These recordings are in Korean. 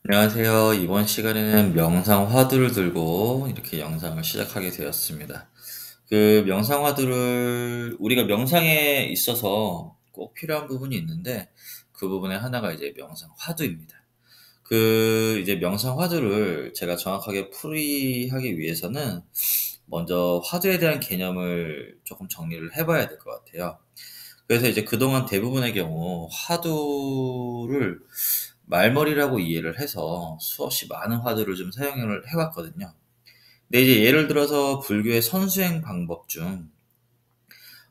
안녕하세요. 이번 시간에는 명상 화두를 들고 이렇게 영상을 시작하게 되었습니다. 그 명상 화두를 우리가 명상에 있어서 꼭 필요한 부분이 있는데 그 부분의 하나가 이제 명상 화두입니다. 그 이제 명상 화두를 제가 정확하게 풀이하기 위해서는 먼저 화두에 대한 개념을 조금 정리를 해 봐야 될 것 같아요. 그래서 이제 그동안 대부분의 경우 화두를 말머리라고 이해를 해서 수없이 많은 화두를 좀 사용을 해 왔거든요. 근데 이제 예를 들어서 불교의 선수행 방법 중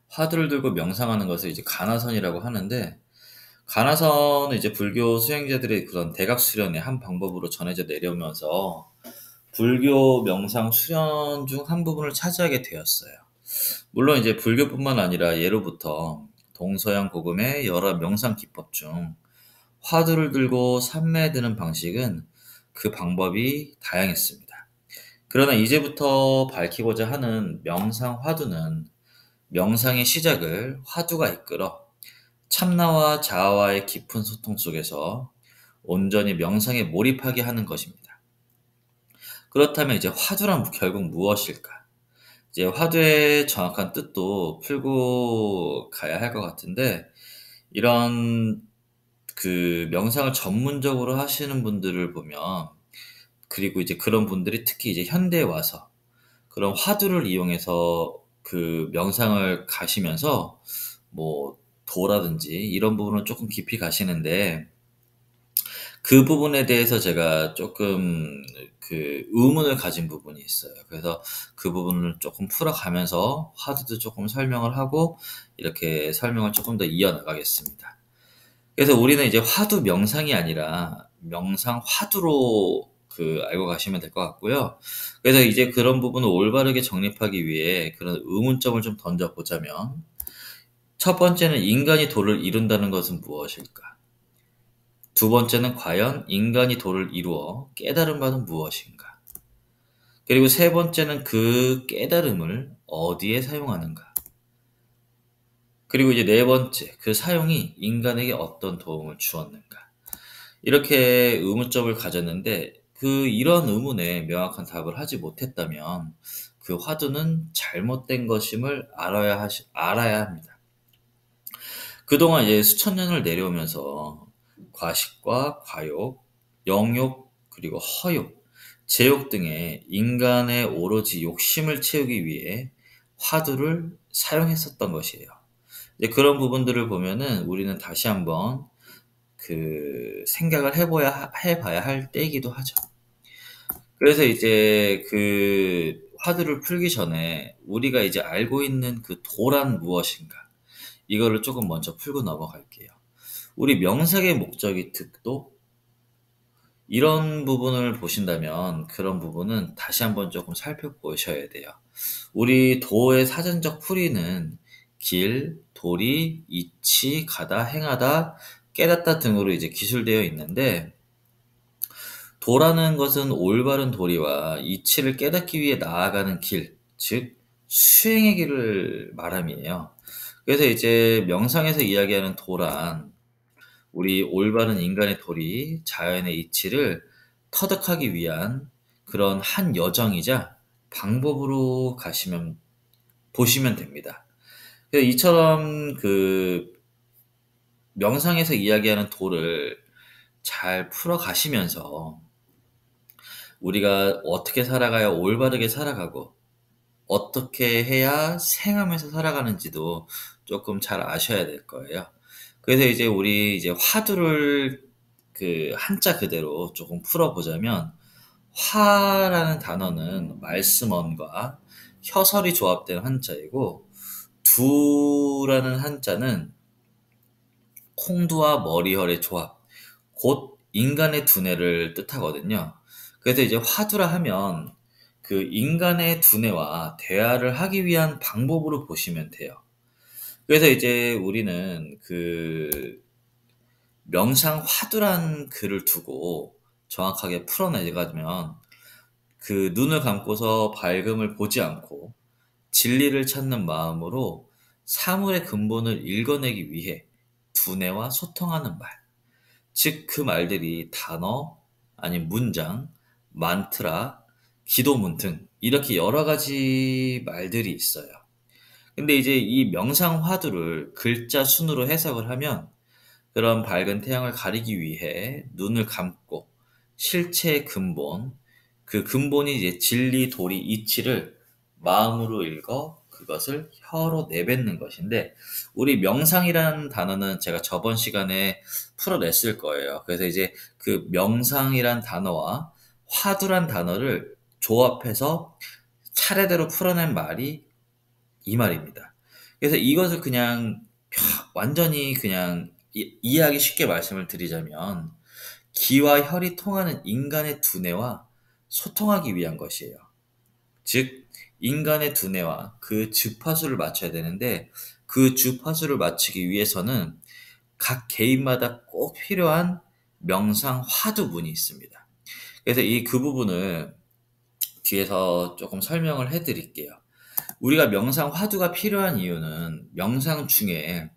화두를 들고 명상하는 것을 이제 가나선이라고 하는데, 가나선은 이제 불교 수행자들의 그런 대각 수련의 한 방법으로 전해져 내려오면서 불교 명상 수련 중 한 부분을 차지하게 되었어요. 물론 이제 불교뿐만 아니라 예로부터 동서양 고금의 여러 명상 기법 중 화두를 들고 삼매에 드는 방식은 그 방법이 다양했습니다. 그러나 이제부터 밝히고자 하는 명상 화두는 명상의 시작을 화두가 이끌어 참나와 자아와의 깊은 소통 속에서 온전히 명상에 몰입하게 하는 것입니다. 그렇다면 이제 화두란 결국 무엇일까? 이제 화두의 정확한 뜻도 풀고 가야 할 것 같은데, 이런 그 명상을 전문적으로 하시는 분들을 보면, 그리고 이제 그런 분들이 특히 이제 현대에 와서 그런 화두를 이용해서 그 명상을 가시면서 뭐 도라든지 이런 부분을 조금 깊이 가시는데, 그 부분에 대해서 제가 조금 그 의문을 가진 부분이 있어요. 그래서 그 부분을 조금 풀어가면서 화두도 조금 설명을 하고 이렇게 설명을 조금 더 이어나가겠습니다. 그래서 우리는 이제 화두 명상이 아니라 명상 화두로 그 알고 가시면 될 것 같고요. 그래서 이제 그런 부분을 올바르게 정립하기 위해 그런 의문점을 좀 던져 보자면, 첫 번째는 인간이 도를 이룬다는 것은 무엇일까? 두 번째는 과연 인간이 도를 이루어 깨달은 바는 무엇인가? 그리고 세 번째는 그 깨달음을 어디에 사용하는가? 그리고 이제 네 번째, 그 사용이 인간에게 어떤 도움을 주었는가? 이렇게 의문점을 가졌는데, 이런 의문에 명확한 답을 하지 못했다면 그 화두는 잘못된 것임을 알아야 합니다. 그동안 이제 수천 년을 내려오면서 과식과 과욕, 영욕, 그리고 허욕, 제욕 등의 인간의 오로지 욕심을 채우기 위해 화두를 사용했었던 것이에요. 이제 그런 부분들을 보면은 우리는 다시 한번 그 생각을 해봐야 할 때이기도 하죠. 그래서 이제 그 화두를 풀기 전에 우리가 이제 알고 있는 그 도란 무엇인가? 이거를 조금 먼저 풀고 넘어갈게요. 우리 명상의 목적이 득도? 이런 부분을 보신다면 그런 부분은 다시 한번 조금 살펴보셔야 돼요. 우리 도의 사전적 풀이는 길, 도리, 이치, 가다, 행하다, 깨닫다 등으로 이제 기술되어 있는데, 도라는 것은 올바른 도리와 이치를 깨닫기 위해 나아가는 길, 즉 수행의 길을 말함이에요. 그래서 이제 명상에서 이야기하는 도란, 우리 올바른 인간의 도리, 자연의 이치를 터득하기 위한 그런 한 여정이자 방법으로 보시면 됩니다. 그래서 이처럼 그 명상에서 이야기하는 도를 잘 풀어 가시면서 우리가 어떻게 살아가야 올바르게 살아가고 어떻게 해야 생하면서 살아가는지도 조금 잘 아셔야 될 거예요. 그래서 이제 우리 이제 화두를 그 한자 그대로 조금 풀어보자면, 화라는 단어는 말씀언과 혀설이 조합된 한자이고, 두라는 한자는 콩두와 머리혈의 조합, 곧 인간의 두뇌를 뜻하거든요. 그래서 이제 화두라 하면 그 인간의 두뇌와 대화를 하기 위한 방법으로 보시면 돼요. 그래서 이제 우리는 그 명상 화두란 글을 두고 정확하게 풀어내가면, 그 눈을 감고서 밝음을 보지 않고 진리를 찾는 마음으로 사물의 근본을 읽어내기 위해 두뇌와 소통하는 말, 즉 그 말들이 단어, 아니면 문장, 만트라, 기도문 등 이렇게 여러 가지 말들이 있어요. 근데 이제 이 명상 화두를 글자 순으로 해석을 하면 그런 밝은 태양을 가리기 위해 눈을 감고 실체의 근본, 그 근본이 이제 진리, 도리, 이치를 마음으로 읽어 그것을 혀로 내뱉는 것인데, 우리 명상이라는 단어는 제가 저번 시간에 풀어냈을 거예요. 그래서 이제 그 명상이란 단어와 화두란 단어를 조합해서 차례대로 풀어낸 말이 이 말입니다. 그래서 이것을 그냥 완전히 그냥 이해하기 쉽게 말씀을 드리자면, 기와 혈이 통하는 인간의 두뇌와 소통하기 위한 것이에요. 즉, 인간의 두뇌와 그 주파수를 맞춰야 되는데, 그 주파수를 맞추기 위해서는 각 개인마다 꼭 필요한 명상 화두문이 있습니다. 그래서 그 부분을 뒤에서 조금 설명을 해 드릴게요. 우리가 명상 화두가 필요한 이유는 명상 중에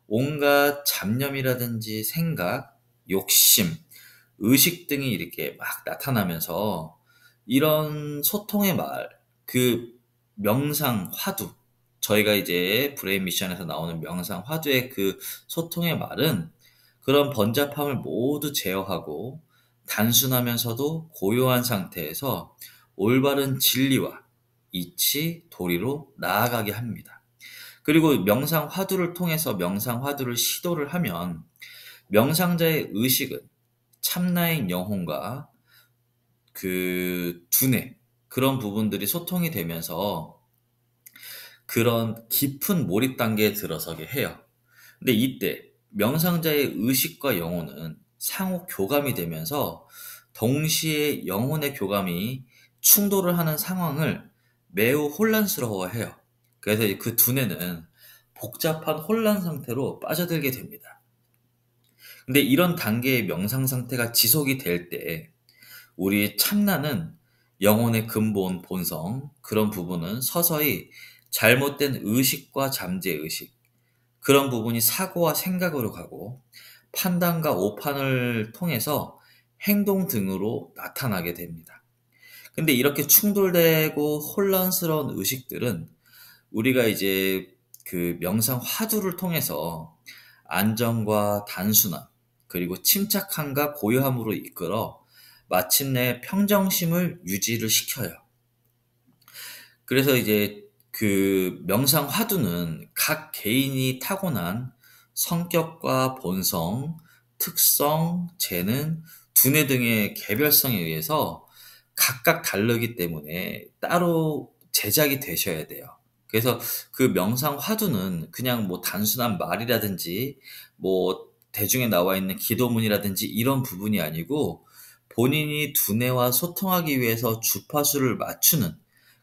온갖 잡념이라든지 생각, 욕심, 의식 등이 이렇게 막 나타나면서 이런 소통의 말, 그 명상 화두, 저희가 이제 브레인 미션에서 나오는 명상 화두의 그 소통의 말은 그런 번잡함을 모두 제어하고 단순하면서도 고요한 상태에서 올바른 진리와 이치, 도리로 나아가게 합니다. 그리고 명상 화두를 통해서 명상 화두를 시도를 하면 명상자의 의식은 참나의 영혼과 그 두뇌, 그런 부분들이 소통이 되면서 그런 깊은 몰입 단계에 들어서게 해요. 근데 이때 명상자의 의식과 영혼은 상호 교감이 되면서 동시에 영혼의 교감이 충돌을 하는 상황을 매우 혼란스러워해요. 그래서 그 두뇌는 복잡한 혼란 상태로 빠져들게 됩니다. 근데 이런 단계의 명상 상태가 지속이 될 때 우리의 참나는 영혼의 근본, 본성, 그런 부분은 서서히 잘못된 의식과 잠재의식, 그런 부분이 사고와 생각으로 가고 판단과 오판을 통해서 행동 등으로 나타나게 됩니다. 근데 이렇게 충돌되고 혼란스러운 의식들은 우리가 이제 그 명상 화두를 통해서 안정과 단순함, 그리고 침착함과 고요함으로 이끌어 마침내 평정심을 유지를 시켜요. 그래서 이제 그 명상 화두는 각 개인이 타고난 성격과 본성, 특성, 재능, 두뇌 등의 개별성에 의해서 각각 다르기 때문에 따로 제작이 되셔야 돼요. 그래서 그 명상 화두는 그냥 뭐 단순한 말이라든지 뭐 대중에 나와 있는 기도문이라든지 이런 부분이 아니고, 본인이 두뇌와 소통하기 위해서 주파수를 맞추는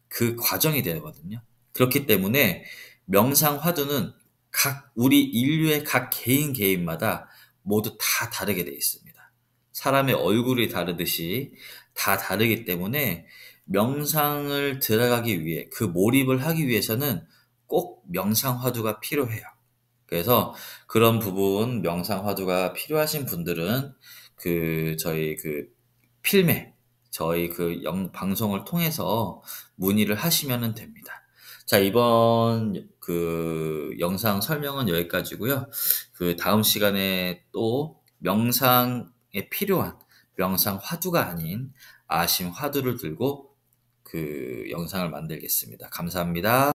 그 과정이 되거든요. 그렇기 때문에 명상 화두는 우리 인류의 각 개인마다 모두 다 다르게 되어 있습니다. 사람의 얼굴이 다르듯이 다 다르기 때문에 명상을 들어가기 위해, 그 몰입을 하기 위해서는 꼭 명상 화두가 필요해요. 그래서 그런 부분 명상 화두가 필요하신 분들은 저희 필매, 저희 방송을 통해서 문의를 하시면 됩니다. 자, 이번 영상 설명은 여기까지고요. 다음 시간에 또 명상에 필요한 명상 화두가 아닌 아심 화두를 들고 영상을 만들겠습니다. 감사합니다.